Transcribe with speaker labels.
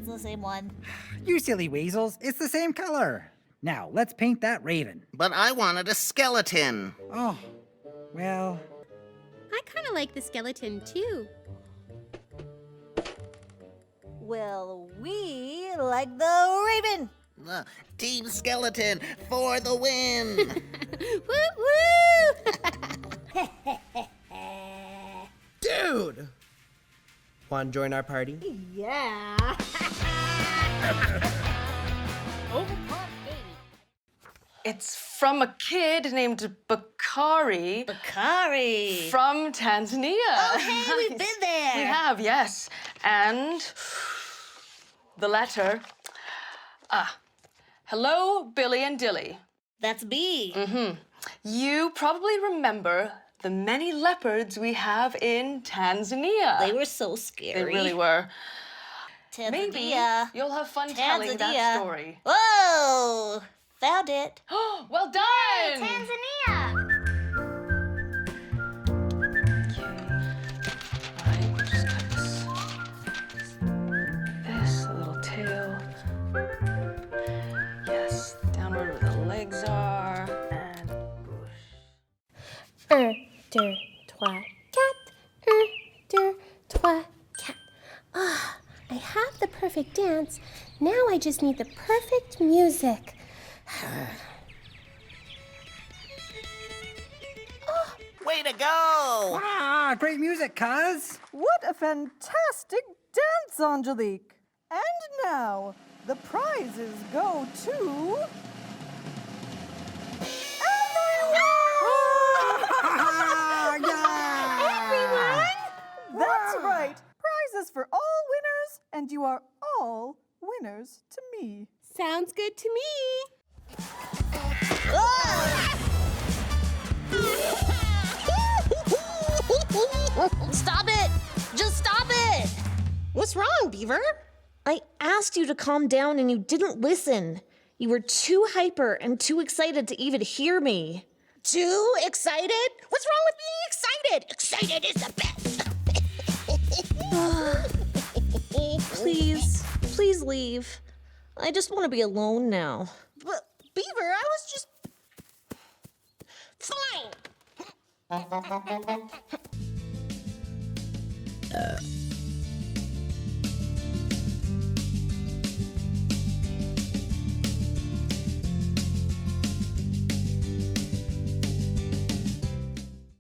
Speaker 1: the same one.
Speaker 2: You silly weasels, it's the same color. Now, let's paint that raven.
Speaker 3: But I wanted a skeleton.
Speaker 2: Oh, well...
Speaker 4: I kind of like the skeleton, too.
Speaker 1: Well, we like the raven.
Speaker 3: Team Skeleton for the win!
Speaker 4: Woo!
Speaker 5: Dude! Want to join our party?
Speaker 1: Yeah. Overpop baby.
Speaker 6: It's from a kid named Bakari
Speaker 1: Bakari.
Speaker 6: from Tanzania.
Speaker 1: Oh, hey, we've been there.
Speaker 6: We have, yes. And the letter. Hello, Billy and Dilly.
Speaker 1: That's B.
Speaker 6: You probably remember the many leopards we have in Tanzania.
Speaker 1: They were so scary.
Speaker 6: They really were.
Speaker 1: Tanzania.
Speaker 6: Maybe you'll have fun telling that story.
Speaker 1: Whoa! Found it.
Speaker 6: Well done!
Speaker 4: Tanzania!
Speaker 6: Okay. Right, just got this little tail. Yes, downward where the legs are. And
Speaker 4: Un, deux, trois, quatre. Un, deux, trois, quatre. Ah, I have the perfect dance. Now I just need the perfect music.
Speaker 3: Way to go!
Speaker 2: Ah, great music, cuz!
Speaker 7: What a fantastic dance, Angelique! And now, the prizes go to...
Speaker 2: Yeah!
Speaker 7: That's right! Prizes for all winners, and you are all winners to me.
Speaker 4: Sounds good to me.
Speaker 1: Stop it! Just stop it!
Speaker 8: What's wrong, Beaver?
Speaker 1: I asked you to calm down and you didn't listen. You were too hyper and too excited to even hear me.
Speaker 8: Too excited? What's wrong with being excited? Excited is the best.
Speaker 1: Please leave. I just want to be alone now.
Speaker 8: But, Beaver, I was just... Fine.